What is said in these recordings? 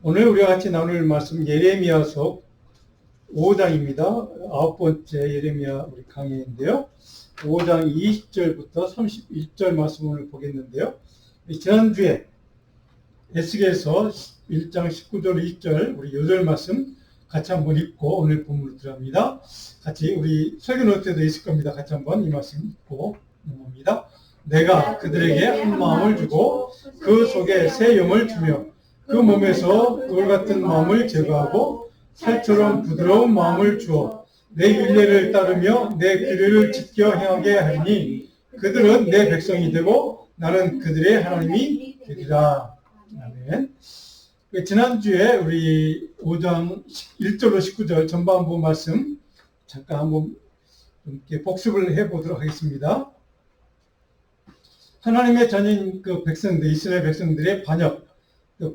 오늘 우리가 같이 나눌 말씀 예레미야서 5장입니다. 9번째 예레미야 우리 강의인데요. 5장 20절부터 31절 말씀 오늘 보겠는데요. 지난주에 에스겔서 1장 19절 20절 우리 요절 말씀 같이 한번 읽고 오늘 본문으로 들어갑니다. 같이 우리 설교 노트에도 있을 겁니다. 같이 한번 이 말씀 읽고 넘어갑니다. 내가 그들에게 한 마음을 주고 그 속에 새 영을 주며 그 몸에서 돌 같은 마음을 제거하고 살처럼 부드러운 마음을 주어 내 율례를 따르며 내 규례를 지켜 행하게 하리니 그들은 내 백성이 되고 나는 그들의 하나님이 되리라. 아멘. 지난주에 우리 5장 1절로 19절 전반부 말씀 잠깐 한번 이렇게 복습을 해보도록 하겠습니다. 하나님의 자녀인 그 백성들, 이스라엘 백성들의 반역,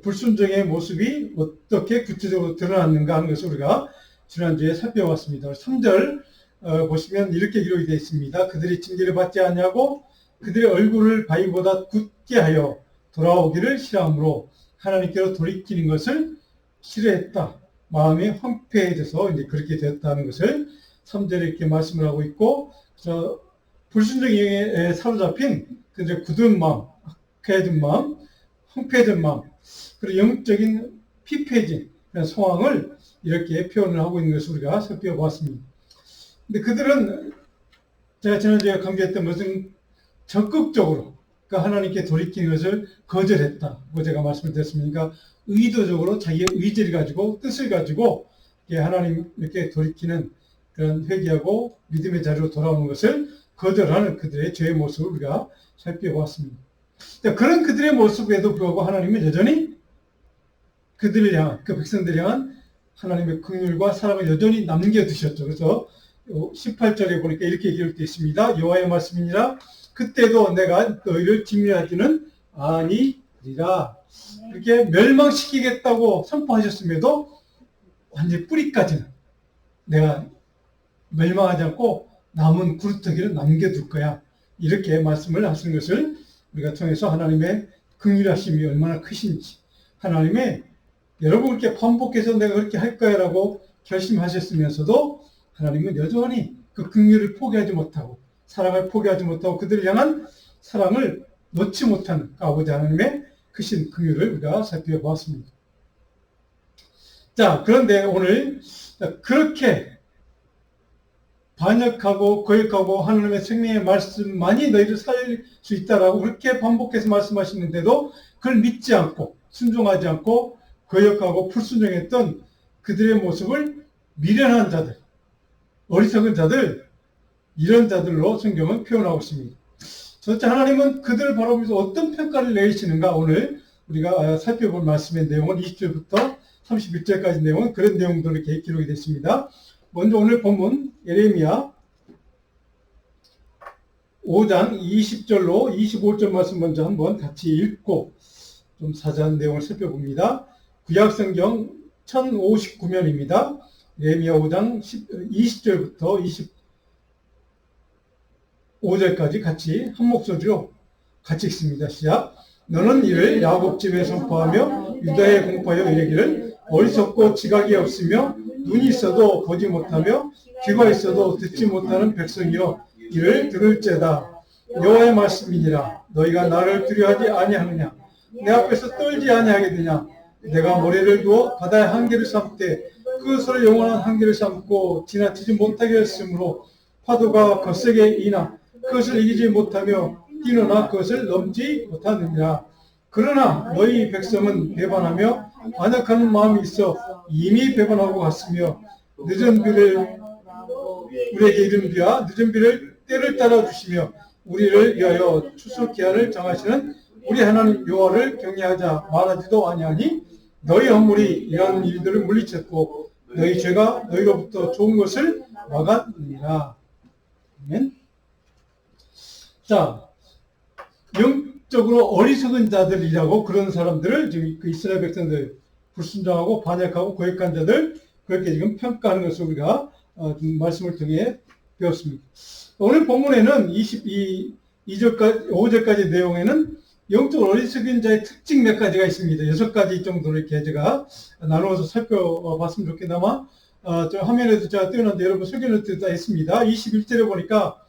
불순종의 모습이 어떻게 구체적으로 드러났는가 하는 것을 우리가 지난주에 살펴봤습니다. 3절 보시면 이렇게 기록이 되어 있습니다. 그들이 징계를 받지 않냐고 그들의 얼굴을 바위보다 굳게 하여 돌아오기를 싫어하므로 하나님께로 돌이키는 것을 싫어했다. 마음이 황폐해져서 이제 그렇게 되었다는 것을 3절에 이렇게 말씀을 하고 있고, 그래서 불순종에 사로잡힌 그들의 굳은 마음, 악해진 마음, 황폐해진 마음, 그리고 영적인 피폐해진 그런 상황을 이렇게 표현을 하고 있는 것을 우리가 살펴보았습니다. 근데 그들은 제가 지난주에 강조했던 것은 적극적으로 그러니까 하나님께 돌이키는 것을 거절했다고 제가 말씀을 드렸습니다. 의도적으로 자기의 의지를 가지고 뜻을 가지고 하나님께 돌이키는 그런 회개하고 믿음의 자리로 돌아오는 것을 거절하는 그들의 죄의 모습을 우리가 살펴보았습니다. 그런 그들의 모습에도 불구하고 하나님은 여전히 그들을 향한, 그 백성들을 향한 하나님의 긍휼과 사랑을 여전히 남겨두셨죠. 그래서 18절에 보니까 이렇게 기록되어 있습니다. 여호와의 말씀이니라 그때도 내가 너희를 진멸하지는 아니리라. 이렇게 멸망시키겠다고 선포하셨음에도 완전히 뿌리까지는 내가 멸망하지 않고 남은 구루터기를 남겨둘 거야. 이렇게 말씀을 하시는 것을 우리가 통해서 하나님의 긍휼하심이 얼마나 크신지, 하나님의 여러분 그렇게 반복해서 내가 그렇게 할 거야 라고 결심하셨으면서도 하나님은 여전히 그 긍휼을 포기하지 못하고 사랑을 포기하지 못하고 그들을 향한 사랑을 놓지 못하는 아버지 하나님의 크신 긍휼을 우리가 살펴보았습니다. 자, 그런데 오늘 그렇게 반역하고 거역하고 하나님의 생명의 말씀만이 너희를 살릴 수 있다라고 그렇게 반복해서 말씀하시는데도 그걸 믿지 않고 순종하지 않고 거역하고 불순종했던 그들의 모습을 미련한 자들, 어리석은 자들, 이런 자들로 성경은 표현하고 있습니다. 도대체 하나님은 그들을 바라보면서 어떤 평가를 내리시는가 오늘 우리가 살펴볼 말씀의 내용은 20절부터 31절까지 내용은 그런 내용들로 이렇게 기록이 됐습니다. 먼저 오늘 본문 예레미야 5장 20절로 25절 말씀 먼저 한번 같이 읽고 좀 자세한 내용을 살펴봅니다. 구약성경 1059면입니다. 예레미야 5장 20절부터 25절까지 같이 한 목소리로 같이 읽습니다. 시작. 너는 이를 야곱 집에 선포하며 유다에 공포하여 이르기를 어리석고 지각이 없으며 눈이 있어도 보지 못하며 귀가 있어도 듣지 못하는 백성이여 이를 들을죄다. 여호와의 말씀이니라. 너희가 나를 두려워하지 아니하느냐. 내 앞에서 떨지 아니하겠느냐. 내가 모래를 두어 바다의 한계를 삼되 그것으로 영원한 한계를 삼고 지나치지 못하게 했으므로 파도가 거세게 이나 그것을 이기지 못하며 뛰노나 그것을 넘지 못하느니라. 그러나 너희 백성은 배반하며 반역하는 마음이 있어 이미 배반하고 갔으며 늦은 비를 우리에게 이른 비와 늦은 비를 때를 따라 주시며 우리를 위하여 추수 기한을 정하시는 우리 하나님 여호와를 경외하자 말하지도 아니하니 너희 허물이 이러한 일들을 물리쳤고 너희 죄가 너희로부터 좋은 것을 막았느니라. 아멘. 자, 영적으로 어리석은 자들이라고 그런 사람들을 지금 그 이스라엘 백성들 불순종하고 반역하고 거역한 자들 그렇게 지금 평가하는 것을 우리가 말씀을 통해 배웠습니다. 오늘 본문에는 22절까지 5절까지 내용에는 영적 어리석은 자의 특징 몇 가지가 있습니다. 6가지 정도로 이렇게 제가 나누어서 살펴봤으면 좋겠나마, 저 화면에도 제가 띄워놨는데 여러분 소개를 다 했습니다. 21절에 보니까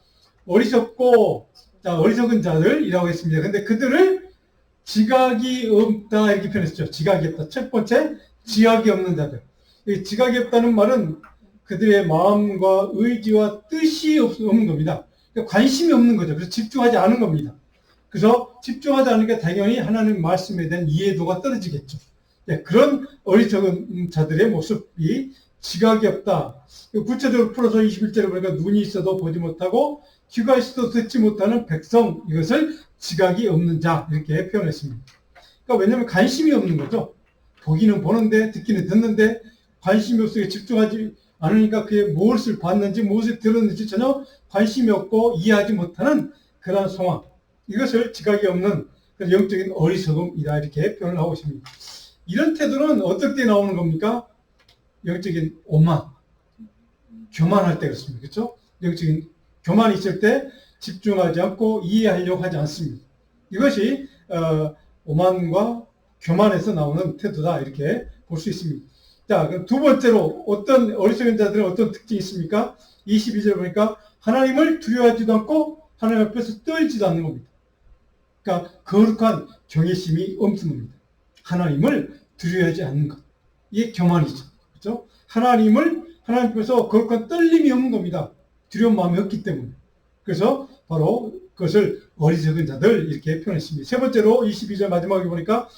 어리석고, 자, 어리석은 자들이라고 했습니다. 근데 그들을 지각이 없다 이렇게 표현했죠. 지각이 없다. 첫 번째, 지각이 없는 자들. 이 지각이 없다는 말은 그들의 마음과 의지와 뜻이 없는 겁니다. 그러니까 관심이 없는 거죠. 그래서 집중하지 않은 겁니다. 그래서 집중하지 않으니까 당연히 하나님 말씀에 대한 이해도가 떨어지겠죠. 네, 그런 어리석은 자들의 모습이 지각이 없다. 구체적으로 풀어서 21절에 보니까 눈이 있어도 보지 못하고 귀가 있어도 듣지 못하는 백성, 이것을 지각이 없는 자 이렇게 표현했습니다. 그러니까 왜냐하면 관심이 없는 거죠. 보기는 보는데 듣기는 듣는데 관심이 없으니까 집중하지 않으니까 그게 무엇을 봤는지 무엇을 들었는지 전혀 관심이 없고 이해하지 못하는 그런 상황. 이것을 지각이 없는 영적인 어리석음이다 이렇게 표현을 하고 있습니다. 이런 태도는 어떨 때 나오는 겁니까? 영적인 오만, 교만할 때 그렇습니다. 그렇죠? 영적인 교만이 있을 때 집중하지 않고 이해하려고 하지 않습니다. 이것이 오만과 교만에서 나오는 태도다 이렇게 볼 수 있습니다. 자, 그럼 두 번째로 어떤 어리석은 자들은 어떤 특징이 있습니까? 22절 보니까 하나님을 두려워하지도 않고 하나님 앞에서 떨지도 않는 겁니다. 그러니까 거룩한 경외심이 없습니다. 하나님을 두려워하지 않는 것. 이게 교만이죠. 그렇죠? 하나님 앞에서 거룩한 떨림이 없는 겁니다. 두려운 마음이 없기 때문에. 그래서 바로 그것을 어리석은 자들 이렇게 표현했습니다. 세 번째로 22절 마지막에 보니까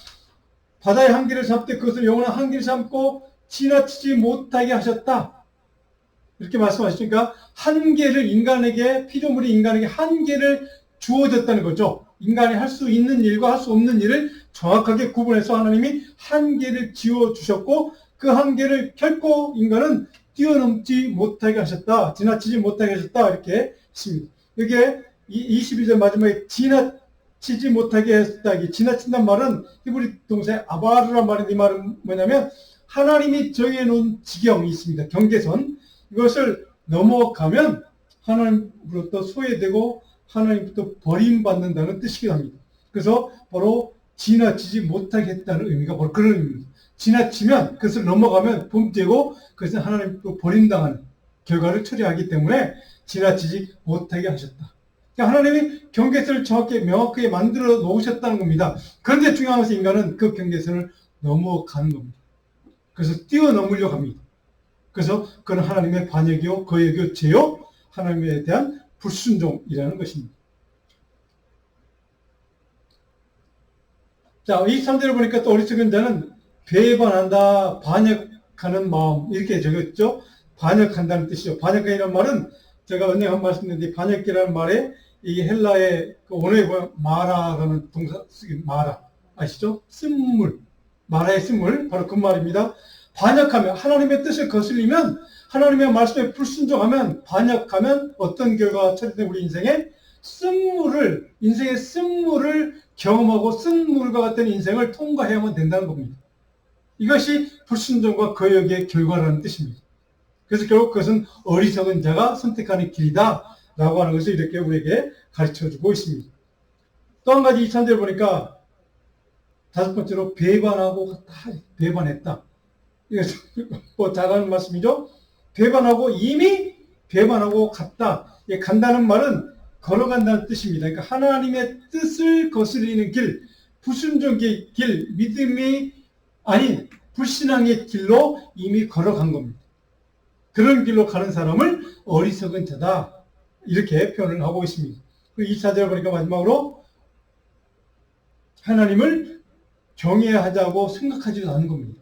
바다의 한계를 삼때 그것을 영원한 한계를 삼고 지나치지 못하게 하셨다. 이렇게 말씀하시니까 한계를 인간에게, 피조물이 인간에게 한계를 주어졌다는 거죠. 인간이 할 수 있는 일과 할 수 없는 일을 정확하게 구분해서 하나님이 한계를 지어주셨고 그 한계를 결코 인간은 뛰어넘지 못하게 하셨다. 지나치지 못하게 하셨다. 이렇게 했습니다. 이게 22절 마지막에 지나치지 못하게 했다. 이 지나친다는 말은 히브리 동사의 아바르란 말인데 이 말은 뭐냐면 하나님이 정해놓은 지경이 있습니다. 경계선. 이것을 넘어가면 하나님으로부터 소외되고 하나님부터 버림받는다는 뜻이기도 합니다. 그래서 바로 지나치지 못하게 했다는 의미가 바로 그런 의미입니다. 지나치면 그것을 넘어가면 범죄고 그것은 하나님으로 버림당하는 결과를 초래하기 때문에 지나치지 못하게 하셨다. 그러니까 하나님이 경계선을 정확히 명확하게 만들어 놓으셨다는 겁니다. 그런데 중요한 것은 인간은 그 경계선을 넘어가는 겁니다. 그래서 뛰어넘으려고 합니다. 그래서 그건 하나님의 반역이요, 거역이요, 죄요, 하나님에 대한 불순종이라는 것입니다. 자, 이 3절을 보니까 또 어리석은 자는 배반한다, 반역하는 마음 이렇게 적었죠. 반역한다는 뜻이죠. 반역이라는 말은 제가 언제 한 말씀드렸는데 반역이라는 말에 이 헬라의 그 원어에 보면 마라라는 동사 쓰기 마라 아시죠? 쓴물, 마라의 쓴물 바로 그 말입니다. 반역하면 하나님의 뜻을 거슬리면 하나님의 말씀에 불순종하면 반역하면 어떤 결과가 처리된 우리 인생에 인생의 쓴물을 경험하고 쓴물과 같은 인생을 통과해야만 된다는 겁니다. 이것이 불순종과 거역의 결과라는 뜻입니다. 그래서 결국 그것은 어리석은 자가 선택하는 길이다 라고 하는 것을 이렇게 우리에게 가르쳐주고 있습니다. 또 한 가지 23절 보니까 다섯 번째로 배반했다. 이것은 뭐 잘하는 말씀이죠. 이미 배반하고 갔다. 간다는 말은 걸어간다는 뜻입니다. 그러니까 하나님의 뜻을 거스리는 길, 불순종의 길, 믿음이 아닌 불신앙의 길로 이미 걸어간 겁니다. 그런 길로 가는 사람을 어리석은 자다. 이렇게 표현을 하고 있습니다. 그리고 24절 보니까 마지막으로 하나님을 경외하자고 생각하지도 않은 겁니다.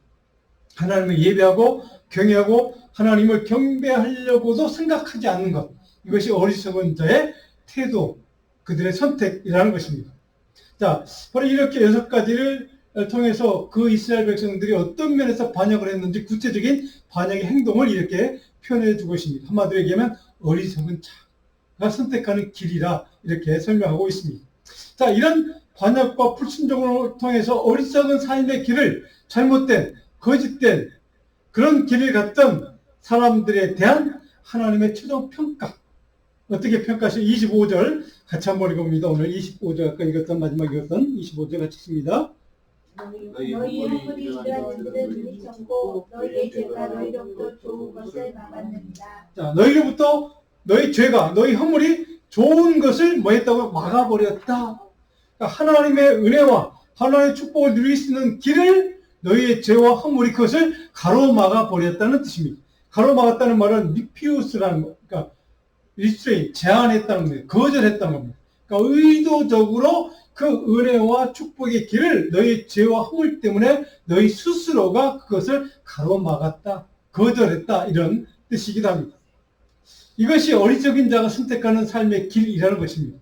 하나님을 예배하고 경외하고 하나님을 경배하려고도 생각하지 않는 것. 이것이 어리석은 자의 태도, 그들의 선택이라는 것입니다. 자, 바로 이렇게 6가지를 통해서 그 이스라엘 백성들이 어떤 면에서 반역을 했는지 구체적인 반역의 행동을 이렇게 표현해 주고 있습니다. 한마디로 얘기하면 어리석은 자가 선택하는 길이라 이렇게 설명하고 있습니다. 자, 이런 반역과 불순종을 통해서 어리석은 삶의 길을 잘못된, 거짓된 그런 길을 갔던 사람들에 대한 하나님의 최종 평가, 어떻게 평가하시죠? 25절 같이 한번 읽어봅니다. 오늘 25절 아까 읽었던 마지막 읽었던 25절 같이 읽습니다. 너희 허물이 이러한 일들을 눈이 쳤고 너희의 죄가 너희로부터 좋은 것을 막았느니라. 자, 너희로부터 너희 죄가 너희 허물이 좋은 것을 뭐 했다고 막아버렸다. 그러니까 하나님의 은혜와 하나님의 축복을 누릴 수 있는 길을 너희의 죄와 허물이 그것을 가로막아 버렸다는 뜻입니다. 가로막았다는 말은 리피우스라는 거, 그러니까 리스트레인, 제한했다는 겁니다. 거절했다는 겁니다. 그러니까 의도적으로 그 은혜와 축복의 길을 너희 죄와 허물 때문에 너희 스스로가 그것을 가로막았다, 거절했다 이런 뜻이기도 합니다. 이것이 어리석은 자가 선택하는 삶의 길이라는 것입니다.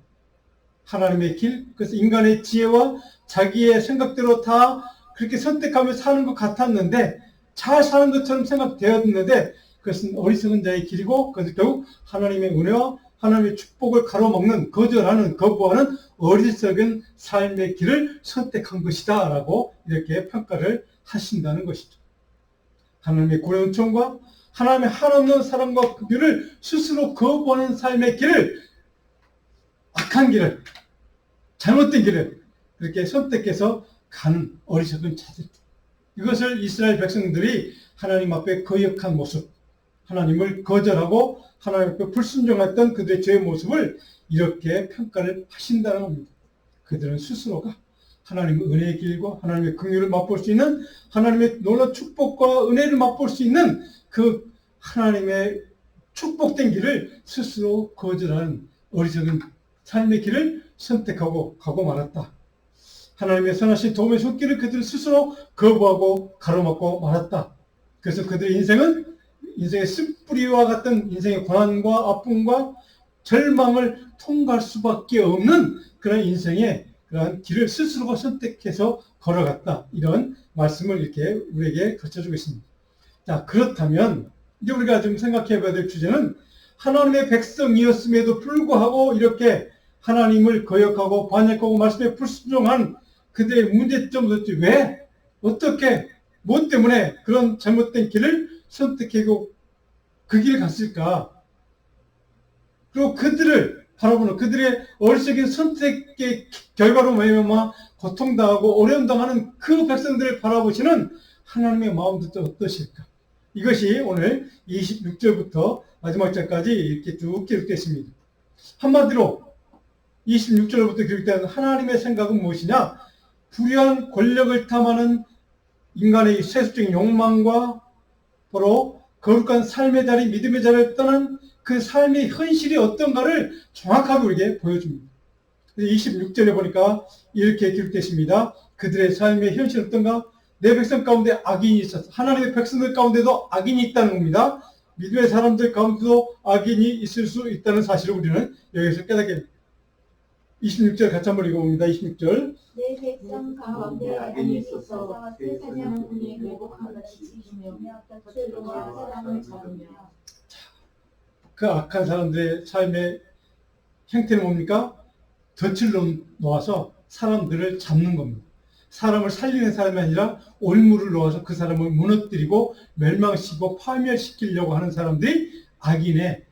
하나님의 길, 그래서 인간의 지혜와 자기의 생각대로 다 그렇게 선택하며 사는 것 같았는데 잘 사는 것처럼 생각되었는데 그것은 어리석은 자의 길이고 그것은 결국 하나님의 은혜와 하나님의 축복을 가로막는, 거절하는, 거부하는 어리석은 삶의 길을 선택한 것이다 라고 이렇게 평가를 하신다는 것이죠. 하나님의 구원 은총과 하나님의 한없는 사랑과 긍휼을 스스로 거부하는 삶의 길을, 악한 길을, 잘못된 길을 그렇게 선택해서 가는 어리석은 자들, 이것을 이스라엘 백성들이 하나님 앞에 거역한 모습, 하나님을 거절하고 하나님 앞에 불순종했던 그들의 죄의 모습을 이렇게 평가를 하신다는 겁니다. 그들은 스스로가 하나님의 은혜의 길과 하나님의 긍휼을 맛볼 수 있는, 하나님의 놀라운 축복과 은혜를 맛볼 수 있는 그 하나님의 축복된 길을 스스로 거절하는 어리석은 삶의 길을 선택하고 가고 말았다. 하나님의 선하신 도움의 손길을 그들은 스스로 거부하고 가로막고 말았다. 그래서 그들의 인생은 인생의 쓴뿌리와 같은 인생의 고난과 아픔과 절망을 통과할 수밖에 없는 그런 인생의 그러한 길을 스스로가 선택해서 걸어갔다. 이런 말씀을 이렇게 우리에게 가르쳐주고 있습니다. 자, 그렇다면 이제 우리가 좀 생각해 봐야 될 주제는 하나님의 백성이었음에도 불구하고 이렇게 하나님을 거역하고 반역하고 말씀에 불순종한 그들의 문제점은 도대체 왜, 어떻게, 뭐 때문에 그런 잘못된 길을 선택하고 그 길을 갔을까? 그리고 그들을 바라보는 그들의 어리석은 선택의 결과로 말미암아 고통당하고 어려움당하는 그 백성들을 바라보시는 하나님의 마음도 또 어떠실까? 이것이 오늘 26절부터 마지막 절까지 이렇게 쭉 기록되어 있습니다. 한마디로 26절부터 기록된 하나님의 생각은 무엇이냐? 불의한 권력을 탐하는 인간의 세속적인 욕망과 바로 거룩한 삶의 자리, 믿음의 자리를 떠난 그 삶의 현실이 어떤가를 정확하게 우리에게 보여줍니다. 26절에 보니까 이렇게 기록되어 있습니다. 그들의 삶의 현실이 어떤가? 내 백성 가운데 악인이 있었어. 하나님의 백성들 가운데도 악인이 있다는 겁니다. 믿음의 사람들 가운데도 악인이 있을 수 있다는 사실을 우리는 여기서 깨닫게 됩니다. 26절 같이 한번 읽어봅니다. 26절. 내 백성 가운데 악인이 있어서 새 사냥꾼이 왜곡함을 지키며 덫을 놓아 사람을 잡으며. 그 악한 사람들의 삶의 형태는 뭡니까? 덫을 놓아서 사람들을 잡는 겁니다. 사람을 살리는 사람이 아니라 올무를 놓아서 그 사람을 무너뜨리고 멸망시키고 파멸시키려고 하는 사람들이 악인의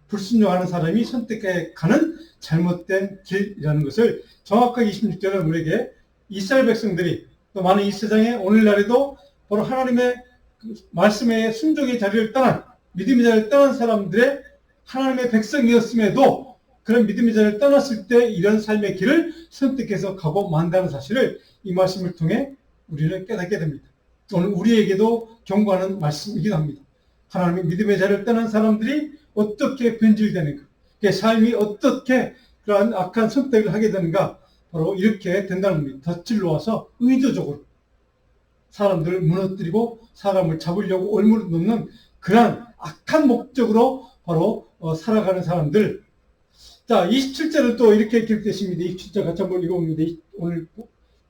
불순종하는 사람이 선택해 가는 잘못된 길이라는 것을 정확하게 26절은 우리에게 이스라엘 백성들이 또 많은 이 세상에 오늘날에도 바로 하나님의 말씀의 순종의 자리를 떠난, 믿음의 자리를 떠난 사람들의 하나님의 백성이었음에도 그런 믿음의 자리를 떠났을 때 이런 삶의 길을 선택해서 가고 만다는 사실을 이 말씀을 통해 우리는 깨닫게 됩니다. 오늘 우리에게도 경고하는 말씀이기도 합니다. 하나님의 믿음의 자리를 떠난 사람들이 어떻게 변질되는가, 그 삶이 어떻게 그러한 악한 선택을 하게 되는가, 바로 이렇게 된다는 겁니다. 덫을 놓아서 의도적으로 사람들을 무너뜨리고 사람을 잡으려고 올무를 놓는 그러한 악한 목적으로 바로 살아가는 사람들. 자, 27절은 또 이렇게 기록되십니다. 27절 같이 한번 읽어봅니다. 오늘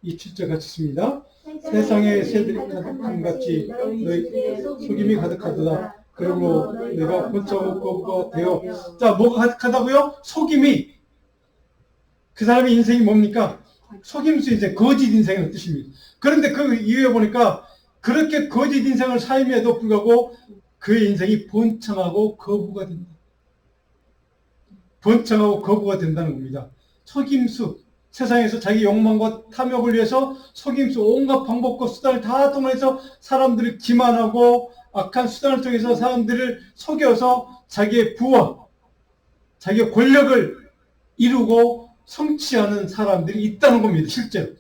27절 같이 있습니다. 세상의 새들이 가득한 같이 너희 속임이 가득하도다. 그러므로 내가 번쩍거부가 되어. 자, 뭐가 가득하다고요? 속임이. 그 사람의 인생이 뭡니까? 속임수 인생, 거짓 인생의 뜻입니다. 그런데 그 이후에 보니까 그렇게 거짓 인생을 삶에도 불구하고 그의 인생이 번창하고 거부가 된다. 번창하고 거부가 된다는 겁니다. 속임수, 세상에서 자기 욕망과 탐욕을 위해서 속임수, 온갖 방법과 수단을 다 동원해서 사람들을 기만하고 악한 수단을 통해서 사람들을 속여서 자기의 부와 자기의 권력을 이루고 성취하는 사람들이 있다는 겁니다. 실제로.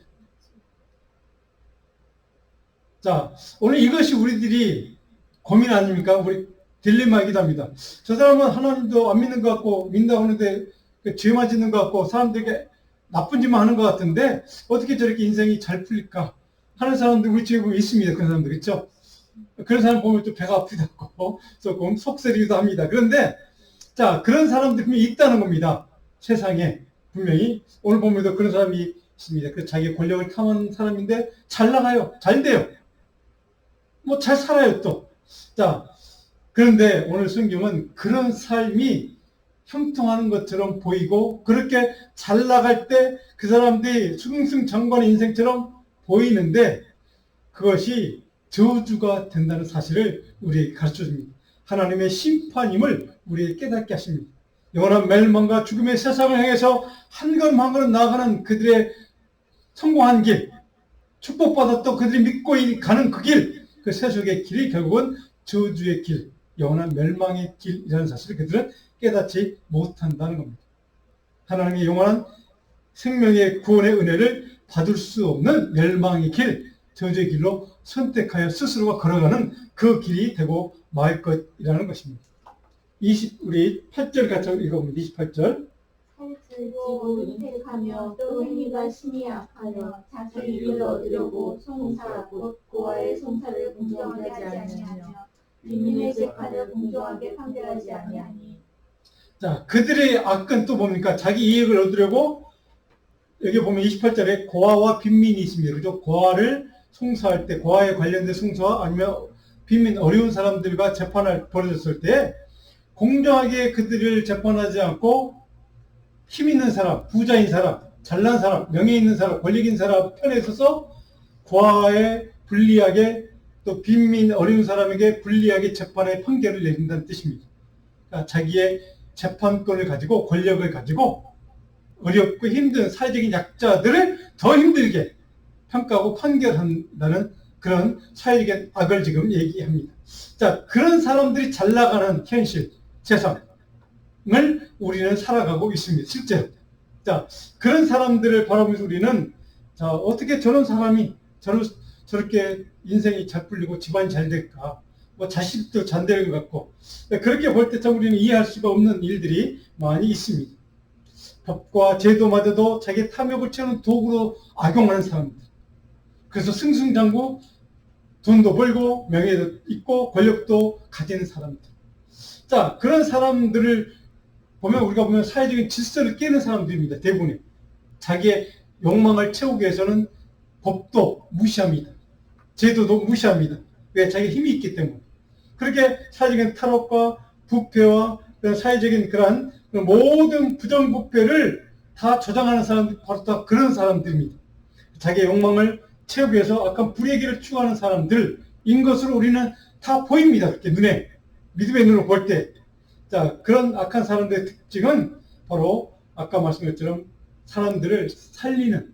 자, 오늘 이것이 우리들이 고민 아닙니까? 우리 딜레마이기도 합니다. 저 사람은 하나님도 안 믿는 것 같고 믿는다고 하는데 죄만 짓는 것 같고 사람들에게 나쁜 짓만 하는 것 같은데 어떻게 저렇게 인생이 잘 풀릴까 하는 사람들 우리 주위에 보면 있습니다. 그런 사람들 있죠. 그런 사람 보면 좀 배가 아프다고 조금 속쓰리기도 합니다. 그런데 자, 그런 사람들이 있다는 겁니다. 세상에 분명히 오늘 보면도 그런 사람이 있습니다. 그 자기 권력을 탐하는 사람인데 잘 나가요. 잘 돼요. 뭐 잘 살아요 또. 자, 그런데 오늘 성경은 그런 삶이 형통하는 것처럼 보이고 그렇게 잘 나갈 때 그 사람들이 승승장구하는 인생처럼 보이는데 그것이 저주가 된다는 사실을 우리에게 가르쳐줍니다. 하나님의 심판임을 우리에게 깨닫게 하십니다. 영원한 멸망과 죽음의 세상을 향해서 한 걸음 한 걸음 나아가는 그들의 성공한 길, 축복받았던 그들이 믿고 가는 그 길, 그 세속의 길이 결국은 저주의 길, 영원한 멸망의 길이라는 사실을 그들은 깨닫지 못한다는 겁니다. 하나님의 영원한 생명의 구원의 은혜를 받을 수 없는 멸망의 길, 저주의 길로 선택하여 스스로가 걸어가는 그 길이 되고 말 것이라는 것입니다. 우리 8절 같이 읽어봅니다. 28절. 살찌고 인색하며 또 행위가 심히 악하여 자기 이익을 얻으려고 송사 곧 고아의 송사를 공정하게 하지 아니하며 빈민의 재판을 공정하게 판결하지 아니하니. 자, 그들의 악은 또 뭡니까? 자기 이익을 얻으려고 여기 보면 28절에 고아와 빈민이 있습니다. 그죠? 고아를 송사할 때 고아에 관련된 송사와 아니면 빈민 어려운 사람들과 재판을 벌어졌을 때 공정하게 그들을 재판하지 않고 힘 있는 사람, 부자인 사람, 잘난 사람, 명예 있는 사람, 권력 있는 사람 편에 서서 고아에 불리하게 또 빈민 어려운 사람에게 불리하게 재판의 판결을 내린다는 뜻입니다. 그러니까 자기의 재판권을 가지고 권력을 가지고 어렵고 힘든 사회적인 약자들을 더 힘들게 평가하고 판결한다는 그런 사회적인 악을 지금 얘기합니다. 자, 그런 사람들이 잘 나가는 현실, 세상을 우리는 살아가고 있습니다. 실제로. 자, 그런 사람들을 바라보면서 우리는 자, 어떻게 저런 사람이 저렇게 인생이 잘 풀리고 집안이 잘 될까? 뭐 자식도 잘 되는 것 같고 그렇게 볼 때 참 우리는 이해할 수가 없는 일들이 많이 있습니다. 법과 제도마저도 자기 탐욕을 채우는 도구로 악용하는 사람들. 그래서 승승장구 돈도 벌고 명예도 있고 권력도 가지는 사람들. 자, 그런 사람들을 우리가 보면 사회적인 질서를 깨는 사람들입니다. 대부분이. 자기의 욕망을 채우기 위해서는 법도 무시합니다. 제도도 무시합니다. 왜? 자기 힘이 있기 때문에. 그렇게 사회적인 탈옥과 부패와 사회적인 그러한 모든 부정부패를 다 조장하는 사람들이 바로 다 그런 사람들입니다. 자기의 욕망을 채우기 위해서 악한 불의 길을 추구하는 사람들인 것으로 우리는 다 보입니다. 그렇게 눈에, 믿음의 눈으로 볼 때. 자, 그런 악한 사람들의 특징은 바로 아까 말씀드린 것처럼 사람들을 살리는,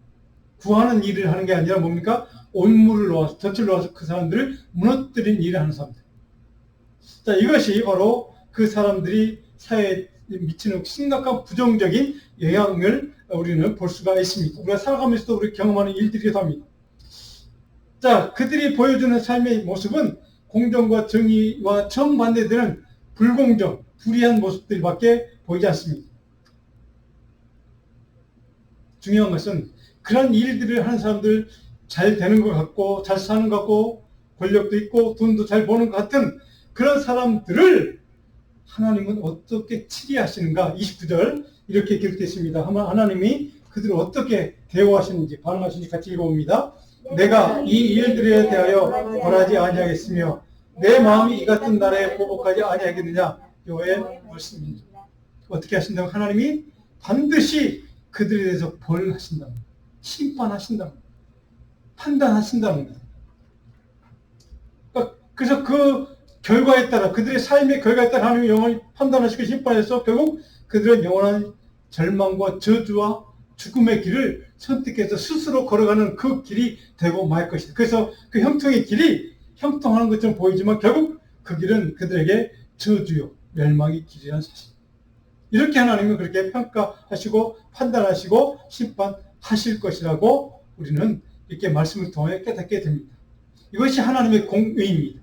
구하는 일을 하는 게 아니라 뭡니까? 온물을 놓아서, 덫을 놓아서 그 사람들을 무너뜨리는 일을 하는 사람들. 자, 이것이 바로 그 사람들이 사회에 미치는 심각한 부정적인 영향을 우리는 볼 수가 있습니다. 우리가 살아가면서도 우리 경험하는 일들이기도 합니다. 자, 그들이 보여주는 삶의 모습은 공정과 정의와 정반대되는 불공정, 불의한 모습들밖에 보이지 않습니다. 중요한 것은 그런 일들을 하는 사람들 잘 되는 것 같고 잘 사는 것 같고 권력도 있고 돈도 잘 버는 것 같은 그런 사람들을 하나님은 어떻게 치리하시는가? 29절 이렇게 기록되어 있습니다. 하나님이 그들을 어떻게 대우하시는지 반응하시는지 같이 읽어봅니다. 내가 이 일들에 대하여 벌하지 아니하겠으며 내 마음이 이 같은 나라에 보복하지 아니하겠느냐? 여호와의 말씀입니다. 어떻게 하신다고? 하나님이 반드시 그들에 대해서 벌하신다. 심판하신다. 판단하신다는 거예요. 그래서 그 결과에 따라 그들의 삶의 결과에 따라 하나님의 영을 판단하시고 심판해서 결국 그들은 영원한 절망과 저주와 죽음의 길을 선택해서 스스로 걸어가는 그 길이 되고 말 것이다. 그래서 그 형통의 길이 형통하는 것처럼 보이지만 결국 그 길은 그들에게 저주요 멸망의 길이라는 사실. 이렇게 하나님은 그렇게 평가하시고 판단하시고 심판하실 것이라고 우리는 이렇게 말씀을 통해 깨닫게 됩니다. 이것이 하나님의 공의입니다.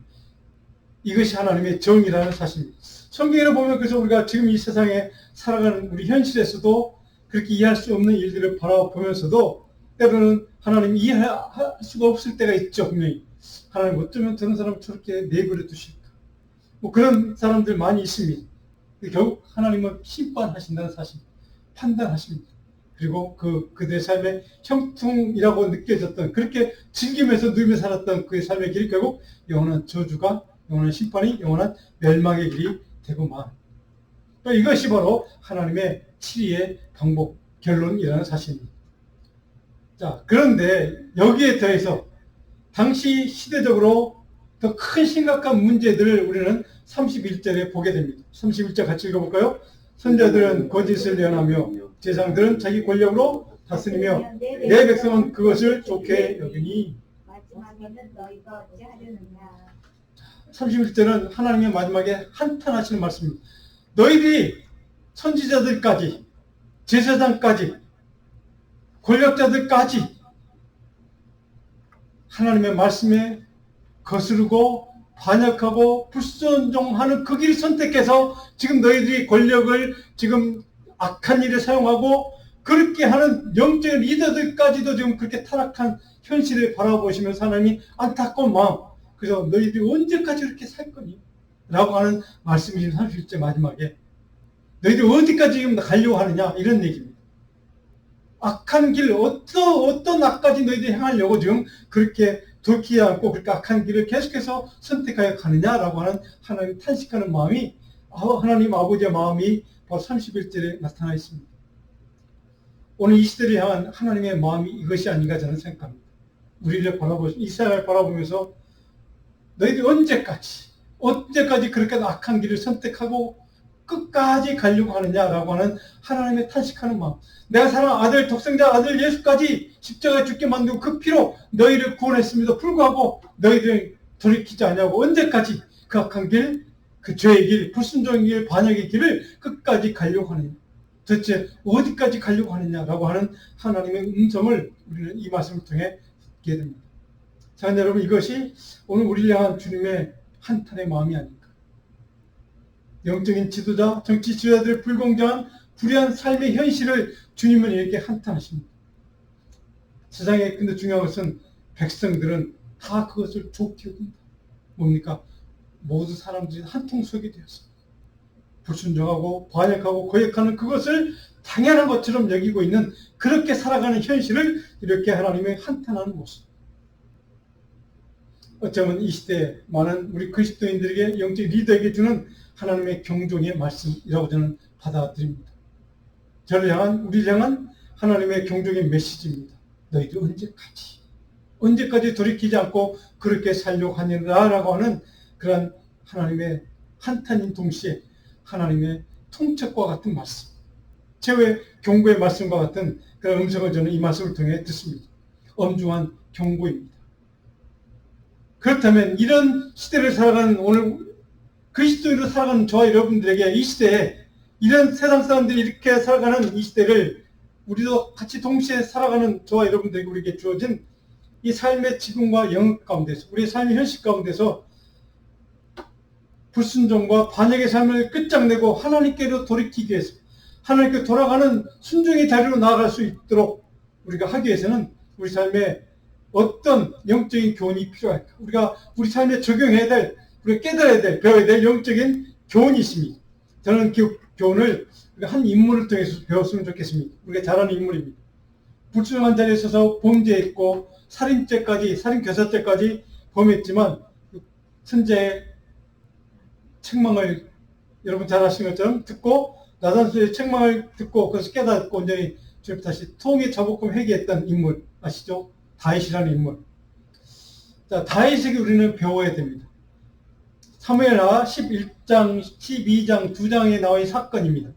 이것이 하나님의 정의라는 사실입니다. 성경에 보면 그래서 우리가 지금 이 세상에 살아가는 우리 현실에서도 그렇게 이해할 수 없는 일들을 바라보면서도 때로는 하나님 이해할 수가 없을 때가 있죠. 분명히 하나님 어쩌면 저런 사람을 저렇게 내버려 두실까, 뭐 그런 사람들 많이 있습니다. 결국 하나님은 심판하신다는 사실, 판단하십니다. 그리고 그들의 삶의 형통이라고 느껴졌던, 그렇게 즐기면서 누리며 살았던 그의 삶의 길이 결국 영원한 저주가, 영원한 심판이, 영원한 멸망의 길이 되고만. 또 이것이 바로 하나님의 치리의 방법, 결론이라는 사실입니다. 자, 그런데 여기에 더해서 당시 시대적으로 더 큰 심각한 문제들을 우리는 31절에 보게 됩니다. 31절 같이 읽어볼까요? 선자들은 거짓을 예언하며 제사장들은 자기 권력으로 다스리며 내 백성은 그것을 좋게 여기니. 마지막에는 너희가 어찌하려느냐. 31절은 하나님의 마지막에 한탄하시는 말씀입니다. 너희들이 선지자들까지, 제사장까지, 권력자들까지 하나님의 말씀에 거스르고 반역하고 불순종하는 그 길을 선택해서 지금 너희들이 권력을 지금 악한 일에 사용하고 그렇게 하는 영적인 리더들까지도 지금 그렇게 타락한 현실을 바라보시면서 하나님이 안타까운 마음, 그래서 너희들이 언제까지 그렇게 살 거니? 라고 하는 말씀이 31절 마지막에 너희들이 어디까지 지금 가려고 하느냐 이런 얘기입니다. 악한 길, 어떤 악까지 너희들이 행하려고 지금 그렇게 돌이키지 않고 그렇게 악한 길을 계속해서 선택하여 가느냐라고 하는 하나님 탄식하는 마음이, 하나님 아버지의 마음이 바로 31절에 나타나 있습니다. 오늘 이 시대를 향한 하나님의 마음이 이것이 아닌가 저는 생각합니다. 우리를 이스라엘을 바라보면서 너희들이 언제까지 그렇게 악한 길을 선택하고 끝까지 가려고 하느냐라고 하는 하나님의 탄식하는 마음. 내가 사랑하는 아들, 독생자 아들 예수까지 십자가에 죽게 만들고 그 피로 너희를 구원했음에도 불구하고 너희들 돌이키지 않냐고 언제까지 그 악한 길, 그 죄의 길, 불순종의 길, 반역의 길을 끝까지 가려고 하느냐. 도대체 어디까지 가려고 하느냐라고 하는 하나님의 음성을 우리는 이 말씀을 통해 듣게 됩니다. 자, 여러분, 이것이 오늘 우리를 향한 주님의 한탄의 마음이 아닐까. 영적인 지도자, 정치 지도자들의 불공정한 불의한 삶의 현실을 주님은 이렇게 한탄하십니다. 세상에 근데 중요한 것은 백성들은 다 그것을 좋게 여긴다. 뭡니까? 모두 사람들이 한통 속이 되어서 불순종하고 반역하고 거역하는 그것을 당연한 것처럼 여기고 있는, 그렇게 살아가는 현실을 이렇게 하나님의 한탄하는 모습. 어쩌면 이 시대에 많은 우리 그리스도인들에게, 영적 리더에게 주는 하나님의 경종의 말씀이라고 저는 받아들입니다. 우리를 향한 하나님의 경종의 메시지입니다. 너희들 언제까지 돌이키지 않고 그렇게 살려고 하느냐라고 하는 그런 하나님의 한탄인 동시에 하나님의 통첩과 같은 말씀, 최후의 경고의 말씀과 같은 그런 음성을 저는 이 말씀을 통해 듣습니다. 엄중한 경고입니다. 그렇다면 이런 시대를 살아가는 오늘 그리스도인으로 살아가는 저와 여러분들에게 이 시대에 이런 세상 사람들이 이렇게 살아가는 이 시대를 우리도 같이 동시에 살아가는 저와 여러분들에게 우리에게 주어진 이 삶의 지금과 영역 가운데서, 우리의 삶의 현실 가운데서 불순종과 반역의 삶을 끝장내고 하나님께로 돌이키기 위해서, 하나님께 돌아가는 순종의 자리로 나아갈 수 있도록 우리가 하기 위해서는 우리 삶에 어떤 영적인 교훈이 필요할까? 우리가 우리 삶에 적용해야 될, 우리가 깨달아야 될, 배워야 될 영적인 교훈이 있습니다. 저는 그 교훈을 한 인물을 통해서 배웠으면 좋겠습니다. 우리가 잘 아는 인물입니다. 불순종한 자리에 서서 범죄했고 살인교사죄까지 범했지만 선제의 책망을 여러분 잘 아시는 것처럼 듣고, 나단수의 책망을 듣고 그것을 깨닫고 온전히 주님 다시 통의 자복금 회개했던 인물 아시죠? 다윗이라는 인물. 자, 다윗에게 우리는 배워야 됩니다. 사무엘하 11장, 12장 두 장에 나와 있는 사건입니다.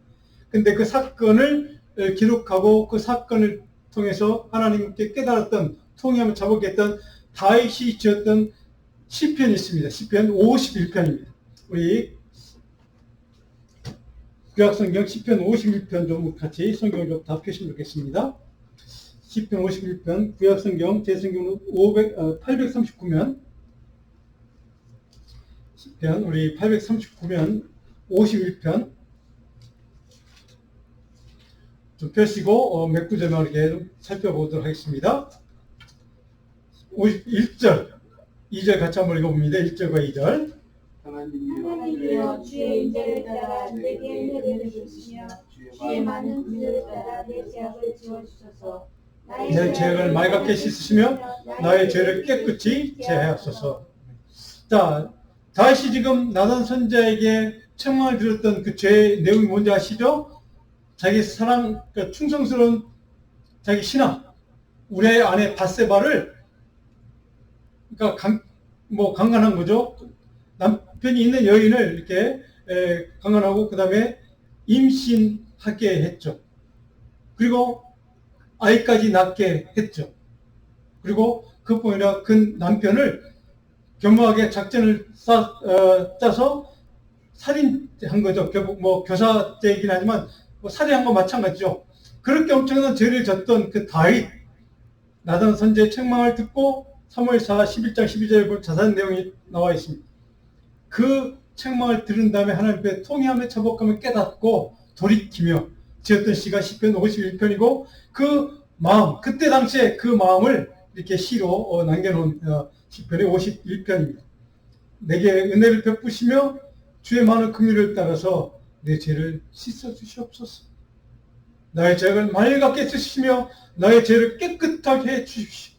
근데 그 사건을 기록하고 그 사건을 통해서 하나님께 깨달았던, 통념을 자복했던 다윗이 지었던 시편이 있습니다. 시편 51편입니다. 우리 구약성경 시편 51편 좀 같이 성경을 좀 다 펴시면 좋겠습니다. 시편 51편, 구약성경 제성경은 839면, 시편 우리 839면 51편 좀 펴시고 몇 구절만 이렇게 좀 살펴보도록 하겠습니다. 51절, 2절 같이 한번 읽어봅니다. 1절과 2절. 하나님이여 주의 인자를 따라 내게 은혜를 주시며 주의 많은 긍휼을 따라 내 죄악을 지워주소서. 내 죄악을 맑게 씻으시며 나의 죄를 깨끗이 제하옵소서. 자, 다윗이 지금 나단 선지자에게 책망을 드렸던 그 죄의 내용이 뭔지 아시죠? 자기 사랑, 그러니까 충성스러운 자기 신하 우리의 아내 밧세바를, 그러니까 강간한 거죠. 남편이 있는 여인을 이렇게 강간하고 그 다음에 임신하게 했죠. 그리고 아이까지 낳게 했죠. 그리고 그뿐 아니라 그 남편을 교묘하게 작전을 짜서 살인한 거죠. 결국 교사죄이긴 하지만 살인한 건 마찬가지죠. 그렇게 엄청난 죄를 졌던 그 다윗, 나단 선지자의 책망을 듣고 사무엘사 11장 12절에 볼 자세한 내용이 나와 있습니다. 그 책망을 들은 다음에 하나님 앞에 통회하며 자복하며 깨닫고 돌이키며 지었던 시가 시편 51편이고 그 마음, 그때 당시에 그 마음을 이렇게 시로 남겨놓은 시편이 51편입니다. 내게 은혜를 베푸시며 주의 많은 긍휼을 따라서 내 죄를 씻어 주시옵소서. 나의 죄악을 맑게 쓰시며 나의 죄를 깨끗하게 해 주십시오.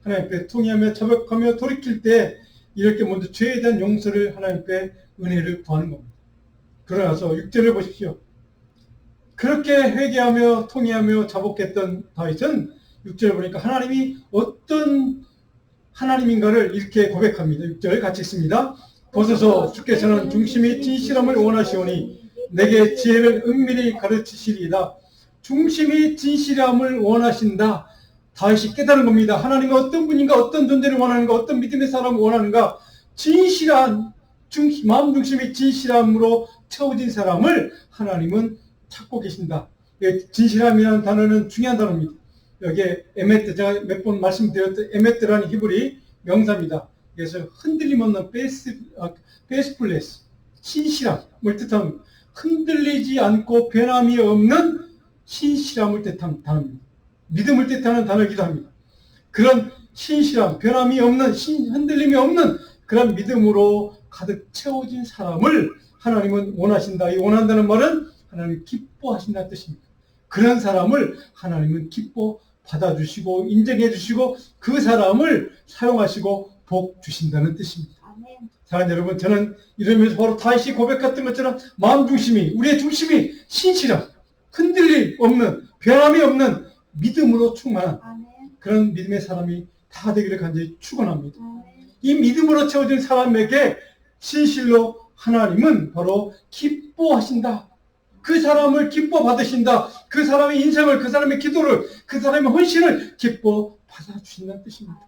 하나님 앞에 통회하며 자복하며 돌이킬 때 이렇게 먼저 죄에 대한 용서를 하나님 앞에 은혜를 구하는 겁니다. 그러나서 6절을 보십시오. 그렇게 회개하며 통회하며 자복했던 다윗은 6절을 보니까 하나님이 어떤 하나님인가를 이렇게 고백합니다. 6절 같이 읽습니다. 보소서 주께서는 중심이 진실함을 원하시오니 내게 지혜를 은밀히 가르치시리이다. 중심이 진실함을 원하신다. 다윗이 깨달은 겁니다. 하나님은 어떤 분인가, 어떤 존재를 원하는가, 어떤 믿음의 사람을 원하는가. 진실한 마음 중심이 진실함으로 채워진 사람을 하나님은 찾고 계신다. 진실함이라는 단어는 중요한 단어입니다. 여기에 에메트, 제가 몇 번 말씀드렸던 에메트라는 히브리 명사입니다. 그래서 흔들림 없는 베스플레스, 신실함을 뜻합니다. 흔들리지 않고 변함이 없는 신실함을 뜻하는 단어입니다. 믿음을 뜻하는 단어이기도 합니다. 그런 신실함, 변함이 없는, 흔들림이 없는 그런 믿음으로 가득 채워진 사람을 하나님은 원하신다. 이 원한다는 말은 하나님 기뻐하신다는 뜻입니다. 그런 사람을 하나님은 기뻐 받아주시고 인정해 주시고 그 사람을 사용하시고 복 주신다는 뜻입니다. 사랑하는 여러분, 저는 이러면서 바로 다윗이 고백했던 것처럼 마음 중심이, 우리의 중심이 신실함, 흔들림 없는, 변함이 없는 믿음으로 충만한 그런 믿음의 사람이 다 되기를 간절히 축원합니다. 이 믿음으로 채워진 사람에게 진실로 하나님은 바로 기뻐하신다. 그 사람을 기뻐 받으신다. 그 사람의 인생을, 그 사람의 기도를, 그 사람의 헌신을 기뻐 받아주신다는 뜻입니다.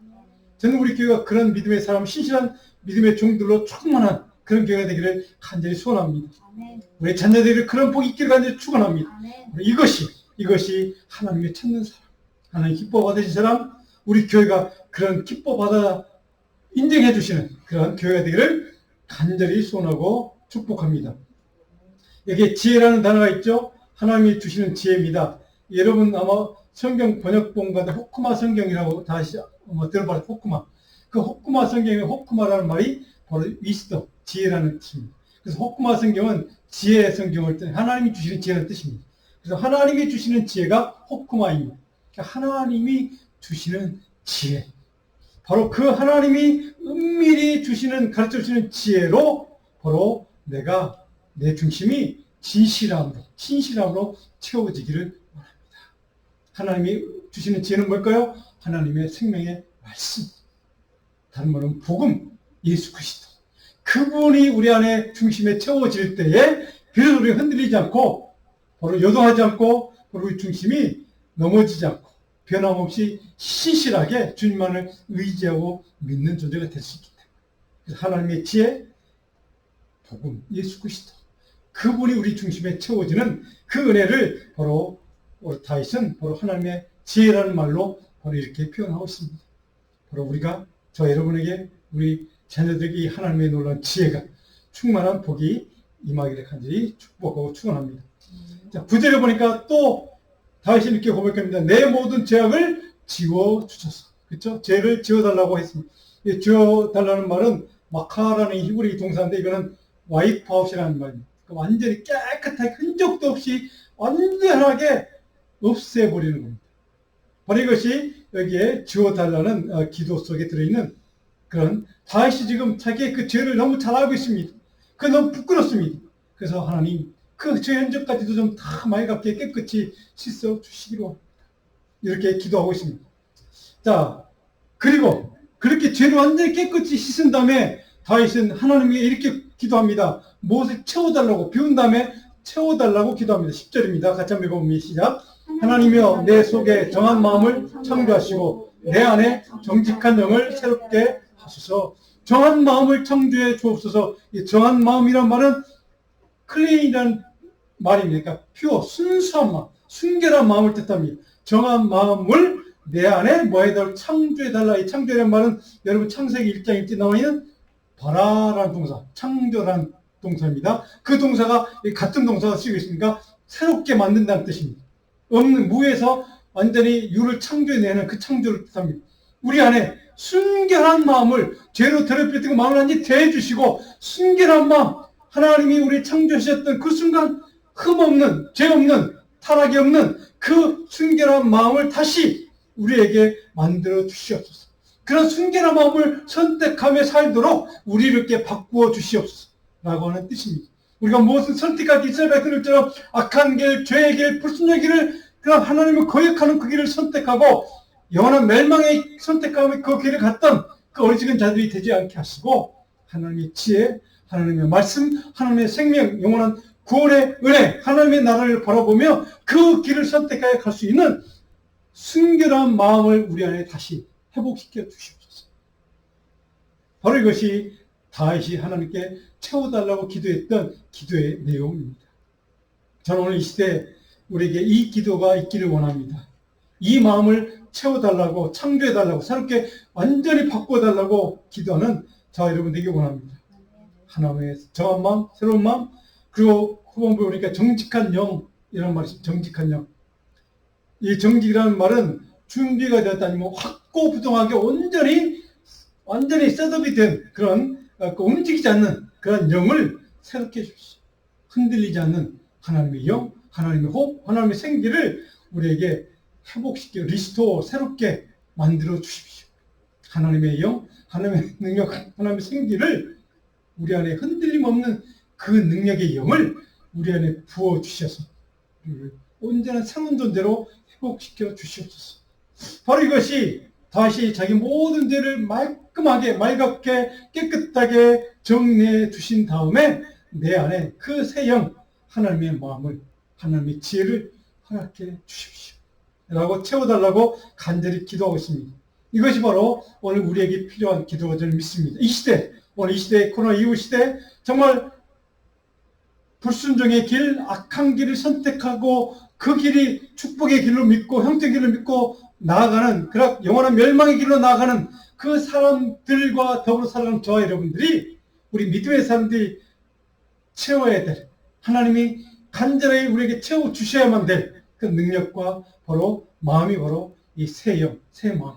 저는 우리 교회가 그런 믿음의 사람, 신실한 믿음의 종들로 충만한 그런 교회가 되기를 간절히 소원합니다. 우리 자녀들이 그런 복이 있기를 간절히 축원합니다. 이것이 하나님의 찾는 사람, 하나님 기뻐 받으신 사람, 우리 교회가 그런 기뻐 받아 인정해 주시는 그런 교회가 되기를 간절히 소원하고 축복합니다. 여기에 지혜라는 단어가 있죠. 하나님이 주시는 지혜입니다. 여러분 아마 성경 번역본가도 호쿠마 성경이라고 다시 들어봐요. 호쿠마. 그 호쿠마 성경의 호쿠마라는 말이 바로 위스덤, 지혜라는 뜻입니다. 그래서 호쿠마 성경은 지혜의 성경을 뜻, 하나님이 주시는 지혜라는 뜻입니다. 그래서 하나님이 주시는 지혜가 호쿠마입니다. 하나님이 주시는 지혜. 바로 그 하나님이 은밀히 주시는, 가르쳐 주시는 지혜로 바로 내가 내 중심이 진실함으로 채워지기를 원합니다. 하나님이 주시는 지혜는 뭘까요? 하나님의 생명의 말씀. 다른 말은 복음, 예수 그리스도. 그분이 우리 안에 중심에 채워질 때에 그래서 우리 흔들리지 않고 바로 요동하지 않고 바로 우리 중심이 넘어지지 않고 변함없이 신실하게 주님만을 의지하고 믿는 존재가 될 수 있기 때문에 그래서 하나님의 지혜, 복음, 예수 그리스도 그분이 우리 중심에 채워지는 그 은혜를 바로 다윗은 바로 하나님의 지혜라는 말로 바로 이렇게 표현하고 있습니다. 바로 우리가 저 여러분에게 우리 자녀들에게 이 하나님의 놀라운 지혜가 충만한 복이 임하기를 간절히 축복하고 축원합니다. 자, 9절에 보니까 또 다윗이 이렇게 고백합니다. 내 모든 죄악을 지워주소서. 그렇죠? 죄를 지워달라고 했습니다. 이 지워달라는 말은 마카라는 히브리 동사인데 이거는 와이프아웃이라는 말입니다. 완전히 깨끗하게 흔적도 없이 완전하게 없애버리는 겁니다. 바로 이것이 여기에 지워달라는 기도 속에 들어있는 그런 다윗이 지금 자기의 그 죄를 너무 잘 알고 있습니다. 그게 너무 부끄럽습니다. 그래서 하나님 그 죄 흔적까지도 좀 다 맑게 깨끗이 씻어 주시기로 합니다. 이렇게 기도하고 있습니다. 자, 그리고 그렇게 죄를 완전히 깨끗이 씻은 다음에 다윗은 하나님께 이렇게 기도합니다. 무엇을 채워달라고 비운 다음에 채워달라고 기도합니다. 10절입니다. 같이 한번 읽어보면 시작. 하나님이여 내 속에 정한 마음을 창조하시고 내 안에 정직한 영을 새롭게 하소서. 정한 마음을 창조해 주옵소서. 이 정한 마음이란 말은 클린이라는 말입니다. 그러니까 퓨어, 순수한 마음, 순결한 마음을 뜻합니다. 정한 마음을 내 안에 뭐 해달라 창조해달라. 이 창조라는 말은 여러분 창세기 1장 1절 나와 있는 바라라는 동사, 창조라는 동사입니다. 그 동사가 같은 동사가 쓰이고 있으니까 새롭게 만든다는 뜻입니다. 없는 무에서 완전히 유를 창조해내는 그 창조를 뜻합니다. 우리 안에 순결한 마음을 죄로 더럽히고 마음을 완전히 대해주시고 순결한 마음, 하나님이 우리 창조하셨던 그 순간 흠없는, 죄 없는, 타락이 없는 그 순결한 마음을 다시 우리에게 만들어 주시옵소서. 그런 순결한 마음을 선택하며 살도록 우리를 이렇게 바꾸어 주시옵소서 라고 하는 뜻입니다. 우리가 무엇을 선택하기 이스라엘 백성들처럼 악한 길, 죄의 길, 불순의 길을 그냥 하나님을 거역하는 그 길을 선택하고 영원한 멸망의 선택하며 그 길을 갔던 그 어리석은 자들이 되지 않게 하시고 하나님의 지혜, 하나님의 말씀, 하나님의 생명, 영원한 구원의 은혜, 하나님의 나라를 바라보며 그 길을 선택하여 갈 수 있는 순결한 마음을 우리 안에 다시 회복시켜 주시옵소서. 바로 이것이 다윗이 하나님께 채워달라고 기도했던 기도의 내용입니다. 저는 오늘 이 시대에 우리에게 이 기도가 있기를 원합니다. 이 마음을 채워달라고, 창조해달라고, 새롭게 완전히 바꿔달라고 기도하는 저 여러분들에게 원합니다. 하나님의 정한 마음, 새로운 마음, 그리고 후반부에 보니까 정직한 영이라는 말이 있습니다. 정직한 영. 이 정직이라는 말은 준비가 되었다 아니면 확고부동하게 완전히 셋업이 된 그런 움직이지 않는 그런 영을 새롭게 해주십시오. 흔들리지 않는 하나님의 영, 하나님의 호흡, 하나님의 생기를 우리에게 회복시켜 리스토어 새롭게 만들어 주십시오. 하나님의 영, 하나님의 능력, 하나님의 생기를 우리 안에 흔들림 없는 그 능력의 영을 우리 안에 부어 주셔서 온전한 새로운 존재로 회복시켜 주시옵소서. 바로 이것이 다시 자기 모든 죄를 말끔하게 맑게 깨끗하게 정리해 주신 다음에 내 안에 그 새 영 하나님의 마음을 하나님의 지혜를 허락해 주십시오 라고 채워달라고 간절히 기도하고 있습니다. 이것이 바로 오늘 우리에게 필요한 기도가 저는 믿습니다. 이 시대, 오늘 이 시대, 코로나 이후 시대 정말 불순종의 길, 악한 길을 선택하고 그 길이 축복의 길로 믿고 형통의 길로 믿고 나아가는 그런 영원한 멸망의 길로 나아가는 그 사람들과 더불어 살아가는 저와 여러분들이 우리 믿음의 사람들이 채워야 될 하나님이 간절히 우리에게 채워주셔야만 될 그 능력과 바로 마음이 바로 이 새 영, 새 마음,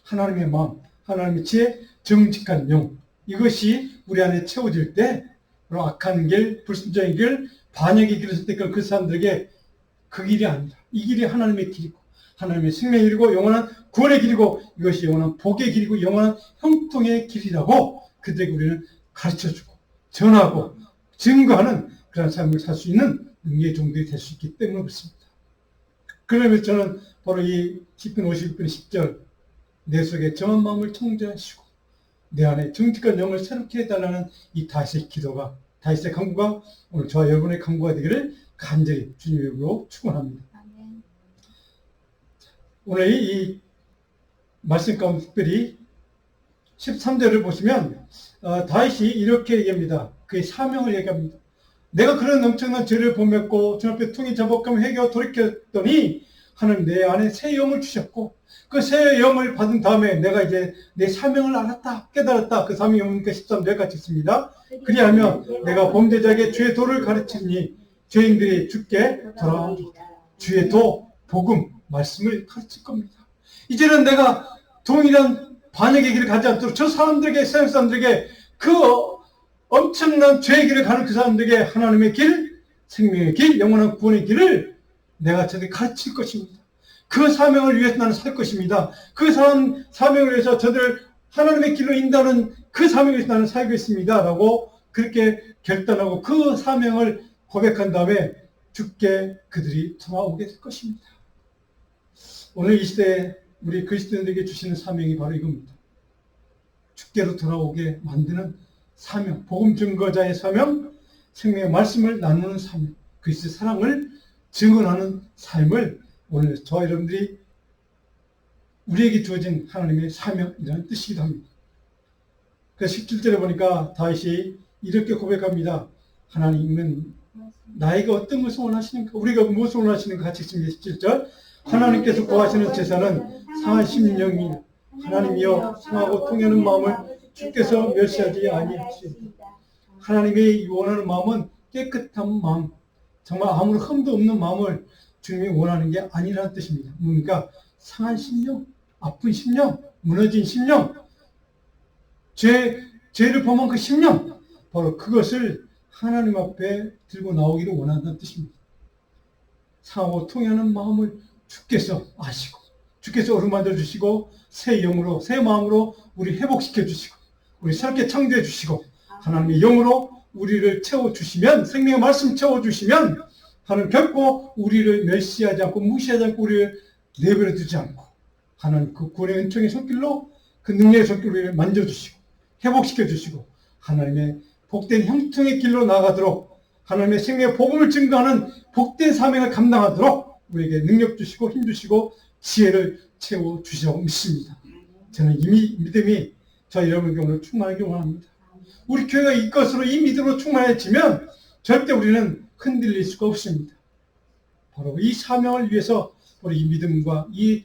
하나님의 마음, 하나님의 지혜, 정직한 영 이것이 우리 안에 채워질 때 바로 악한 길, 불순종의 길, 반역의 길을 선택한 그 사람들에게 그 길이 아니다. 이 길이 하나님의 길이고 하나님의 생명의 길이고 영원한 구원의 길이고 이것이 영원한 복의 길이고 영원한 형통의 길이라고 그들에게 우리는 가르쳐주고 전하고 증거하는 그런 삶을 살 수 있는 능력의 종들이 될 수 있기 때문에 그렇습니다. 그러면 저는 바로 이 10분 50분 10절 내 속에 정한 마음을 청정하시고 내 안에 정직한 영을 새롭게 해달라는 이 다윗의 기도가, 다윗의 간구가 오늘 저와 여러분의 간구가 되기를 간절히 주님의 이름으로 축원합니다. 아멘. 오늘 이 말씀 가운데 특별히 13절을 보시면 다윗이 이렇게 얘기합니다. 그의 사명을 얘기합니다. 내가 그런 엄청난 죄를 범했고 주 앞에 통이 잡아가며 회개하고 돌이켰더니 하나님 내 안에 새 영을 주셨고 그 새 영을 받은 다음에 내가 이제 내 사명을 알았다 깨달았다. 그 사명이 뭡니까? 13절 같이 있습니다. 그리하면 내가 범죄자에게 죄의 도를 가르치니 죄인들이 주께 돌아옵니다. 주의 도, 복음, 말씀을 가르칠 겁니다. 이제는 내가 동일한 반역의 길을 가지 않도록 저 사람들에게, 세상 사람들에게 그 엄청난 죄의 길을 가는 그 사람들에게 하나님의 길, 생명의 길, 영원한 구원의 길을 내가 저들에게 가르칠 것입니다. 그 사명을 위해서 나는 살 것입니다. 그 사명을 위해서 저들을 하나님의 길로 인도하는 그 사명을 위해서 나는 살겠습니다. 라고 그렇게 결단하고 그 사명을 고백한 다음에 주께 그들이 돌아오게 될 것입니다. 오늘 이 시대에 우리 그리스도인들에게 주시는 사명이 바로 이겁니다. 주께로 돌아오게 만드는 사명, 복음 증거자의 사명, 생명의 말씀을 나누는 사명, 그리스도의 사랑을 증언하는 삶을 오늘 저와 여러분들이 우리에게 주어진 하나님의 사명이라는 뜻이기도 합니다. 그래서 17절에 보니까 다윗이 이렇게 고백합니다. 하나님은 나에게 어떤 것을 원하시는가? 우리가 무엇을 원하시는가? 같이 있습니다. 17절. 하나님께서 구하시는 제사는 상한 심령이 하나님이여 상하고 통하는 마음을 주께서 멸시하지 아니하시리이다. 하나님이 원하는 마음은 깨끗한 마음, 정말 아무런 흠도 없는 마음을 주님이 원하는 게 아니라는 뜻입니다. 그러니까 상한 심령, 아픈 심령, 무너진 심령, 죄를 범한 그 심령, 바로 그것을 하나님 앞에 들고 나오기를 원한다는 뜻입니다. 상하고 통하는 마음을 주께서 아시고 주께서 어루만져 주시고 새 영으로 새 마음으로 우리 회복시켜 주시고 우리 새롭게 창조해 주시고 하나님의 영으로 우리를 채워주시면 생명의 말씀 채워주시면 하나님 결코 우리를 멸시하지 않고 무시하지 않고 우리를 내버려 두지 않고 하나님 그 구원의 은총의 손길로 그 능력의 손길로 우리를 만져주시고 회복시켜 주시고 하나님의 복된 형통의 길로 나가도록 하나님의 생명의 복음을 증거하는 복된 사명을 감당하도록 우리에게 능력 주시고 힘 주시고 지혜를 채워주시라고 믿습니다. 저는 이미 믿음이 저 여러분에게 오늘 충만하기 원합니다. 우리 교회가 이것으로 이 믿음으로 충만해지면 절대 우리는 흔들릴 수가 없습니다. 바로 이 사명을 위해서 우리 이 믿음과 이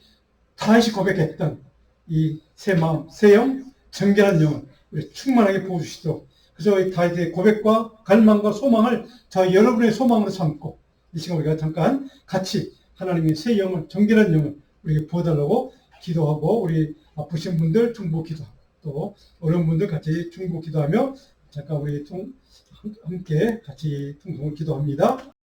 다윗이 고백했던 이 새 마음, 새 영, 정결한 영을 우리 충만하게 부어주시도록 그래서 이 다윗의 고백과 갈망과 소망을 저 여러분의 소망으로 삼고 이 시간 우리가 잠깐 같이 하나님의 새 영을, 정결한 영을 우리에게 부어달라고 기도하고 우리 아프신 분들 중보 기도하고 또 어려운 분들 같이 중보 기도하며 잠깐 우리 함께 같이 통성을 기도합니다.